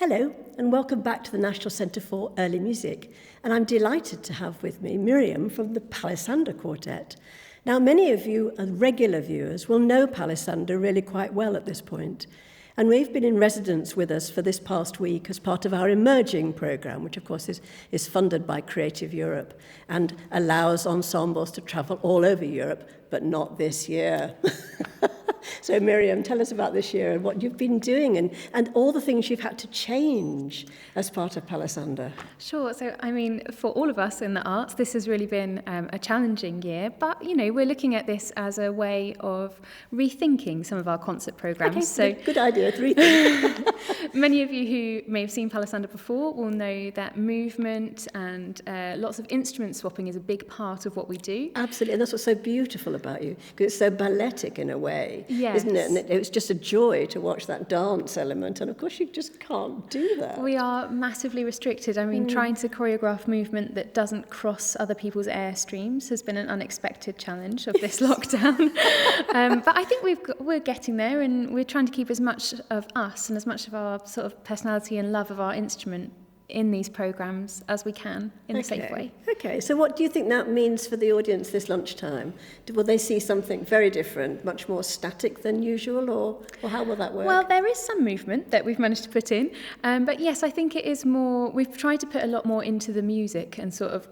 Hello, and welcome back to the National Centre for Early Music. And I'm delighted to have with me Miriam from the Palisander Quartet. Now, many of you, regular viewers, will know Palisander really quite well at this point. And we've been in residence with us for this past week as part of our Emerging programme, which of course is funded by Creative Europe and allows ensembles to travel all over Europe, but not this year. So Miriam, tell us about this year and what you've been doing and all the things you've had to change as part of Palisander. Sure. So, I mean, for all of us in the arts, this has really been a challenging year. But, you know, we're looking at this as a way of rethinking some of our concert programmes. Okay, good idea, rethink. Many of you who may have seen Palisander before will know that movement and lots of instrument swapping is a big part of what we do. Absolutely, and that's what's so beautiful about you, because it's so balletic in a way, yes. Isn't it? And it was just a joy to watch that dance element, and of course you just can't do that. We are massively restricted. I mean, trying to choreograph movement that doesn't cross other people's airstreams has been an unexpected challenge of this lockdown. But I think we're getting there, and we're trying to keep as much of us and as much of our sort of personality and love of our instrument in these programmes as we can in a safe way. Okay, so what do you think that means for the audience this lunchtime? Will they see something very different, much more static than usual, or how will that work? Well, there is some movement that we've managed to put in, but yes, I think it is more, we've tried to put a lot more into the music and sort of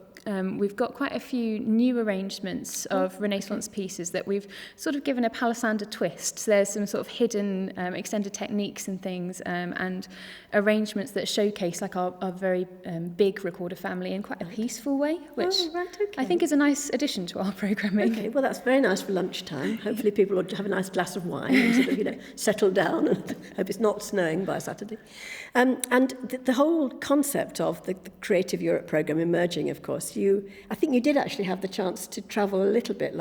we've got quite a few new arrangements of Renaissance pieces that we've sort of given a Palisander twist. So there's some sort of hidden extended techniques and things and arrangements that showcase like our very big recorder family in quite a peaceful way, which I think is a nice addition to our programming. Okay, well that's very nice for lunchtime. Hopefully people will have a nice glass of wine and sort of, settle down and hope it's not snowing by Saturday. And the whole concept of the Creative Europe programme Emerging, of course, I think you did actually have the chance to travel a little bit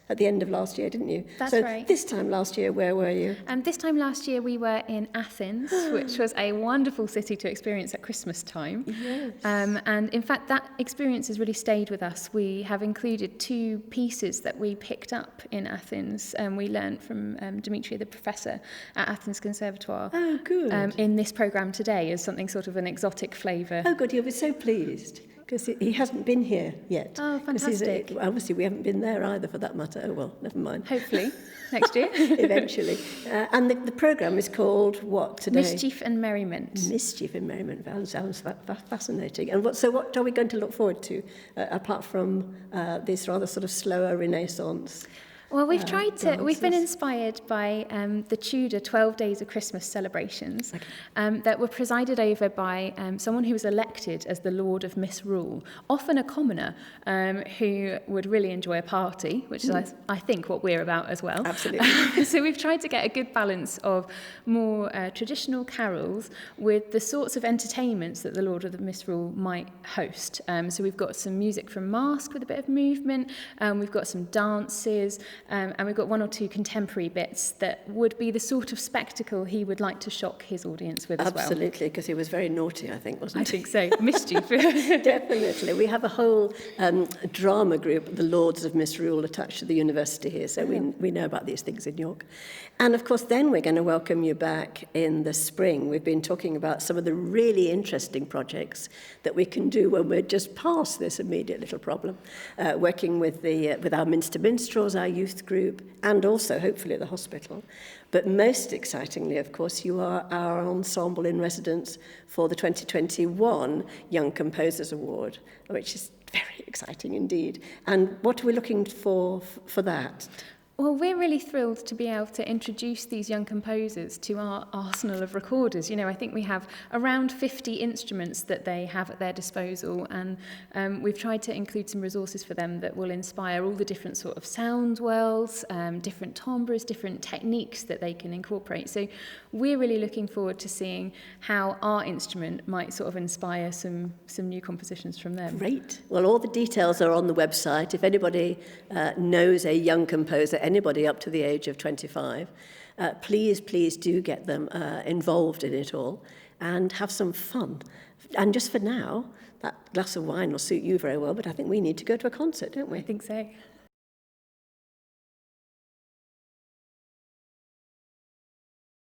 at the end of last year, didn't you? That's so right. This time last year, where were you? This time last year we were in Athens, which was a wonderful city to experience at Christmas time. Yes. And in fact, that experience has really stayed with us. We have included 2 pieces that we picked up in Athens, and we learned from Dimitri, the professor at Athens Conservatoire. Oh, good. In this programme today as something sort of an exotic flavour. Oh, good. You'll be so pleased. Because he hasn't been here yet. Oh, fantastic. Obviously, we haven't been there either, for that matter. Oh, well, never mind. Hopefully, next year. Eventually. And the programme is called what today? Mischief and Merriment. Mischief and Merriment. Sounds fascinating. And what are we going to look forward to, apart from this rather sort of slower Renaissance? Well, we've we've been dances. inspired by the Tudor 12 Days of Christmas celebrations that were presided over by someone who was elected as the Lord of Misrule, often a commoner who would really enjoy a party, which is, I think, what we're about as well. Absolutely. So we've tried to get a good balance of more traditional carols with the sorts of entertainments that the Lord of the Misrule might host. So we've got some music from Masque with a bit of movement, we've got some dances, and we've got 1 or 2 contemporary bits that would be the sort of spectacle he would like to shock his audience with as well. Absolutely, because he was very naughty, I think, wasn't he? I think so. Mischief. Definitely. We have a whole drama group, the Lords of Misrule, attached to the university here, so we know about these things in York. And, of course, then we're going to welcome you back in the spring. We've been talking about some of the really interesting projects that we can do when we're just past this immediate little problem, working with our Minster Minstrels, our youth group, and also, hopefully, at the hospital. But most excitingly, of course, you are our ensemble in residence for the 2021 Young Composers Award, which is very exciting indeed. And what are we looking for that? Well, we're really thrilled to be able to introduce these young composers to our arsenal of recorders. I think we have around 50 instruments that they have at their disposal, and we've tried to include some resources for them that will inspire all the different sort of sound wells, different timbres, different techniques that they can incorporate. So we're really looking forward to seeing how our instrument might sort of inspire some new compositions from them. Great. Well, all the details are on the website. If anybody knows a young composer, anybody up to the age of 25, please do get them involved in it all and have some fun. And just for now, that glass of wine will suit you very well, but I think we need to go to a concert, don't we? I think so.